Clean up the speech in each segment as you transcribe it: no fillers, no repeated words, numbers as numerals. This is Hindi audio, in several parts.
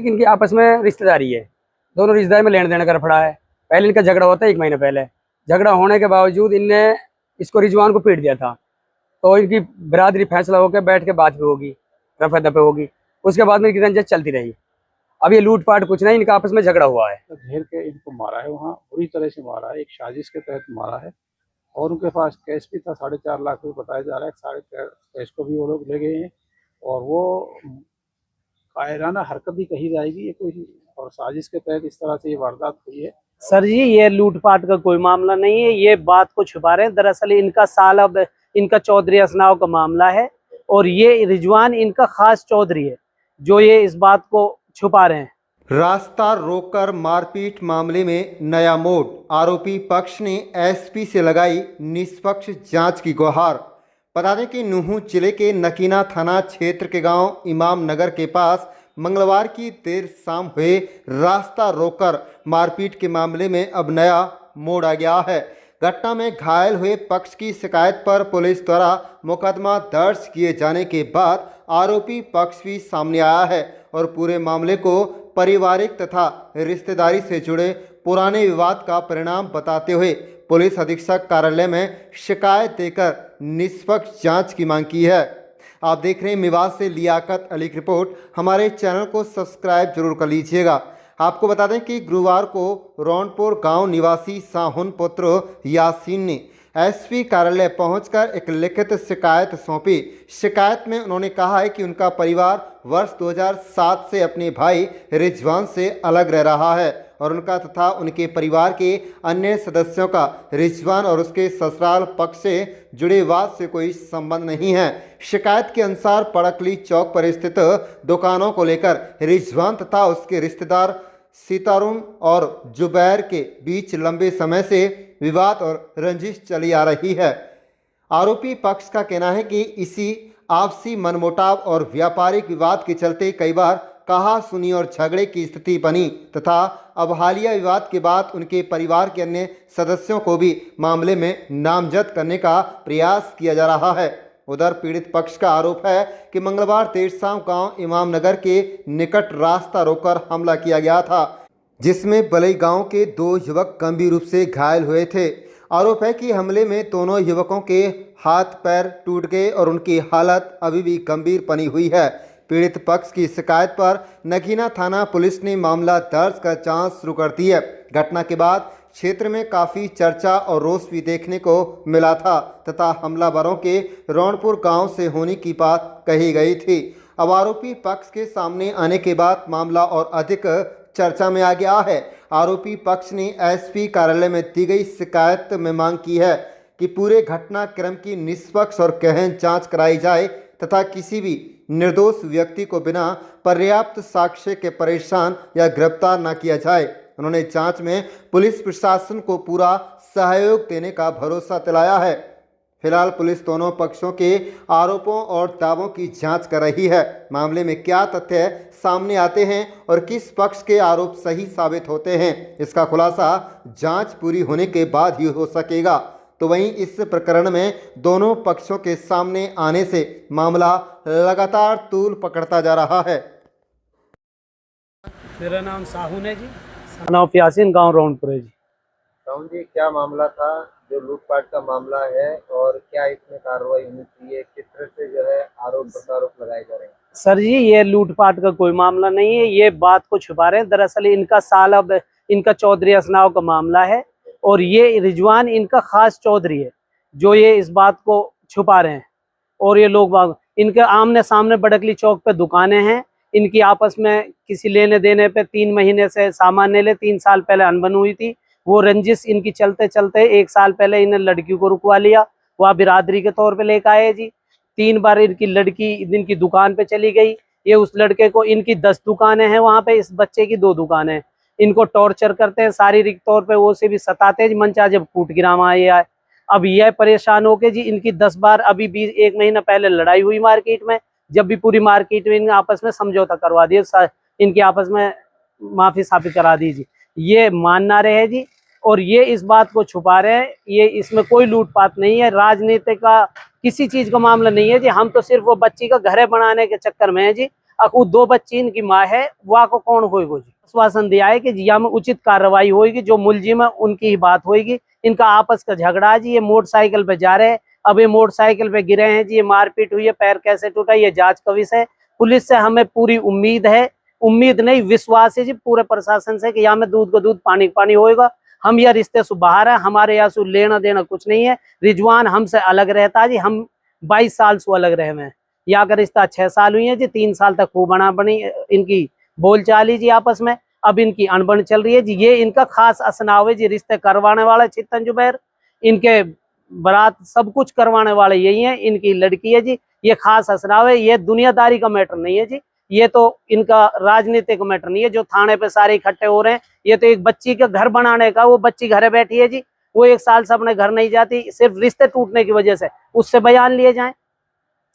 इनकी आपस में रिश्तेदारी है, दोनों रिश्तेदारी में लेन देन कर पड़ा है। पहले इनका झगड़ा होता है 1 महीने पहले। झगड़ा होने के बावजूद इनने इसको रिजवान को पीट दिया था, तो इनकी बिरादरी फैसला होकर बैठ के बात भी होगी, रफा दफे होगी। उसके बाद में इनकी रंजिश चलती रही। अब ये लूटपाट कुछ नहीं, इनका आपस में झगड़ा हुआ है। घेर के इनको मारा है, वहाँ बुरी तरह से मारा है, एक साजिश के तहत मारा है। और उनके पास कैश भी था, 4.5 लाख रुपये बताया जा रहा है। सारे कैश को भी वो लोग ले गए हैं और वो कायराना हरकत ही कही जाएगी ये कोई, और साजिश के तहत इस तरह से ये वारदात हुई है। सर जी, ये लूटपाट का कोई मामला नहीं है, ये बात को छुपा रहे हैं। दरअसल इनका सालब इनका चौधरी असनाव का मामला है और ये रिजवान इनका खास चौधरी है, जो ये इस बात को छुपा रहे हैं। रास्ता रोककर मारपीट मामले में नया मोड़, आरोपी पक्ष ने एसपी से लगाई निष्पक्ष जांच की गुहार। बता दें कि नूंह जिले के नकीना थाना क्षेत्र के गांव इमाम नगर के पास मंगलवार की देर शाम हुए रास्ता रोककर मारपीट के मामले में अब नया मोड़ आ गया है। घटना में घायल हुए पक्ष की शिकायत पर पुलिस द्वारा मुकदमा दर्ज किए जाने के बाद आरोपी पक्ष भी सामने आया है और पूरे मामले को पारिवारिक तथा रिश्तेदारी से जुड़े पुराने विवाद का परिणाम बताते हुए पुलिस अधीक्षक कार्यालय में शिकायत देकर निष्पक्ष जांच की मांग की है। आप देख रहे हैं मेवात से लियाकत अली की रिपोर्ट। हमारे चैनल को सब्सक्राइब जरूर कर लीजिएगा। आपको बता दें कि गुरुवार को रौनपुर गांव निवासी साहुन पुत्र यासीन ने एसपी कार्यालय पहुंचकर एक लिखित शिकायत सौंपी। शिकायत में उन्होंने कहा है कि उनका परिवार वर्ष 2007 से अपने भाई रिजवान से अलग रह रहा है और उनका तथा उनके परिवार के अन्य सदस्यों का रिजवान और उसके ससुराल पक्ष से जुड़े विवाद से कोई संबंध नहीं है। शिकायत के अनुसार पड़कली चौक पर स्थित दुकानों को लेकर रिजवान तथा उसके रिश्तेदार सीतारुन और जुबैर के बीच लंबे समय से विवाद और रंजिश चली आ रही है। आरोपी पक्ष का कहना है कि इसी आपसी मनमुटाव और व्यापारिक विवाद के चलते कई बार कहा सुनी और झगड़े की स्थिति बनी तथा अब हालिया विवाद के बाद उनके परिवार के अन्य सदस्यों को भी मामले में नामजद करने का प्रयास किया जा रहा है। उधर पीड़ित पक्ष का आरोप है कि मंगलवार देर शाम गांव इमाम नगर के निकट रास्ता रोककर हमला किया गया था, जिसमें बलई गांव के 2 युवक गंभीर रूप से घायल हुए थे। आरोप है कि हमले में दोनों युवकों के हाथ पैर टूट गए और उनकी हालत अभी भी गंभीर बनी हुई है। पीड़ित पक्ष की शिकायत पर नगीना थाना पुलिस ने मामला दर्ज कर जांच शुरू कर दी है। घटना के बाद क्षेत्र में काफ़ी चर्चा और रोष भी देखने को मिला था तथा हमलावरों के रौनपुर गांव से होने की बात कही गई थी। अब आरोपी पक्ष के सामने आने के बाद मामला और अधिक चर्चा में आ गया है। आरोपी पक्ष ने एसपी कार्यालय में दी गई शिकायत में मांग की है कि पूरे घटनाक्रम की निष्पक्ष और गहन जांच कराई जाए तथा किसी भी निर्दोष व्यक्ति को बिना पर्याप्त साक्ष्य के परेशान या गिरफ्तार न किया जाए। उन्होंने जांच में पुलिस प्रशासन को पूरा सहयोग देने का भरोसा दिलाया है। फिलहाल पुलिस दोनों पक्षों के आरोपों और दावों की जांच कर रही है। मामले में क्या तथ्य सामने आते हैं और किस पक्ष के आरोप सही साबित होते हैं, इसका खुलासा जांच पूरी होने के बाद ही हो सकेगा। तो वहीं इस प्रकरण में दोनों पक्षों के सामने आने से मामला लगातार तूल पकड़ता जा रहा है। मेरा नाम साहुन है जी, नाम यासीन, गांव रौनपुर है जी। साहुन जी, क्या मामला था जो लूटपाट का मामला है और क्या इसमें कार्रवाई होनी चाहिए, किस तरह से जो है आरोप प्रत्यारोप लगाए जा रहे हैं? सर जी, ये लूटपाट का कोई मामला नहीं है, ये बात को छुपा रहे हैं। दरअसल इनका सालब इनका चौधरी असनाव का मामला है और ये रिजवान इनका खास चौधरी है, जो ये इस बात को छुपा रहे हैं। और ये लोग इनके आमने सामने बड़कली चौक पे दुकानें हैं, इनकी आपस में किसी लेने देने पे 3 महीने से सामान ले 3 साल पहले अनबन हुई थी। वो रंजिश इनकी चलते चलते 1 साल पहले इन्हें लड़की को रुकवा लिया, वह बिरादरी के तौर पे लेकर आए जी। 3 बार इनकी लड़की इनकी दुकान पे चली गई। ये उस लड़के को, इनकी 10 दुकानें हैं वहाँ पे, इस बच्चे की 2 दुकानें हैं। इनको टॉर्चर करते हैं शारीरिक तौर पे, वो से भी सताते हैं। मंचा जब कूट गिरामा ये आए, अब यह परेशान होके जी इनकी 10 बार अभी 1 महीना पहले लड़ाई हुई मार्केट में, जब भी पूरी मार्केट में इनके आपस में समझौता करवा दिया, इनकी आपस में माफी साफी करा दीजिए, ये मान ना रहे जी। और ये इस बात को छुपा रहे हैं, ये इसमें कोई लूटपाट नहीं है, राजनीति का किसी चीज का मामला नहीं है जी। हम तो सिर्फ वो बच्ची का घर बनाने के चक्कर में है जी। अकू 2 बच्ची इनकी माँ है, वह को कौन होएगा जी। आश्वासन दिया है कि यहाँ में उचित कार्रवाई होगी, जो मुलजिम है उनकी ही बात होगी। इनका आपस का झगड़ा है जी, ये मोटरसाइकिल पे जा रहे हैं, अब ये मोटरसाइकिल पे गिरे हैं जी, ये मारपीट हुई है, पैर कैसे टूटा, ये जांच का विषय है। पुलिस से हमें पूरी उम्मीद है, उम्मीद नहीं विश्वास है जी पूरे प्रशासन से कि यहाँ में दूध को दूध पानी का पानी होएगा। हम यह रिश्ते से बाहर है, हमारे यहाँ से लेना देना कुछ नहीं है। रिजवान हमसे अलग रहता जी, हम 22 साल से अलग रहे हुए हैं। यहाँ का रिश्ता 6 साल हुई है जी, 3 साल तक खूब बना बनी इनकी बोलचाल जी आपस में। अब इनकी अनबन चल रही है जी। ये इनका खास असनाव है जी, रिश्ते करवाने वाले चित्तन जुबैर, इनके बारात सब कुछ करवाने वाले यही है, इनकी लड़की है जी। ये खास असनाव है, ये दुनियादारी का मैटर नहीं है जी, ये तो इनका राजनीतिक मैटर नहीं है जो थाने पे सारे इकट्ठे हो रहे हैं। ये तो एक बच्ची का घर बनाने का, वो बच्ची घरे बैठी है जी, वो 1 साल से अपने घर नहीं जाती, सिर्फ रिश्ते टूटने की वजह से उससे बयान लिए जाएं।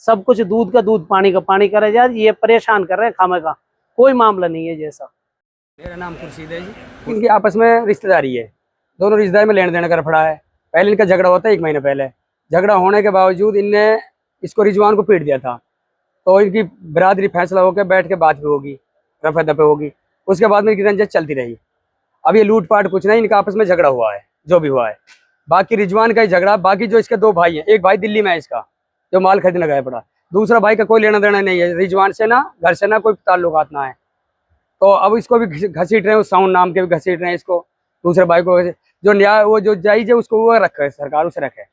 सब कुछ दूध का दूध पानी का पानी करे जाए, ये परेशान कर रहे हैं खामे का, कोई मामला नहीं है जैसा। मेरा नाम खुर्शीद है जी। इनकी आपस में रिश्तेदारी है, दोनों रिश्तेदारी में लेन देन कर पड़ा है। पहले इनका झगड़ा होता है 1 महीने पहले। झगड़ा होने के बावजूद इनने इसको रिजवान को पीट दिया था, तो इनकी बिरादरी फैसला होकर बैठ के बात भी होगी, रफा दफे होगी। उसके बाद में इनकी रंजिश चलती रही। अब ये लूटपाट कुछ नहीं, इनका आपस में झगड़ा हुआ है जो भी हुआ है। बाकी रिजवान का ही झगड़ा, बाकी जो इसके 2 भाई हैं, एक भाई दिल्ली में है इसका जो माल खरीदने गया पड़ा, दूसरा भाई का कोई लेना देना नहीं है रिजवान से, ना घर से ना कोई ताल्लुकात ना है। तो अब इसको भी घसीट रहे हैं, उस साउंड नाम के भी घसीट रहे हैं इसको, दूसरे भाई को। जो न्याय वो जो जायज है उसको वो रखे, सरकार उसे रखे।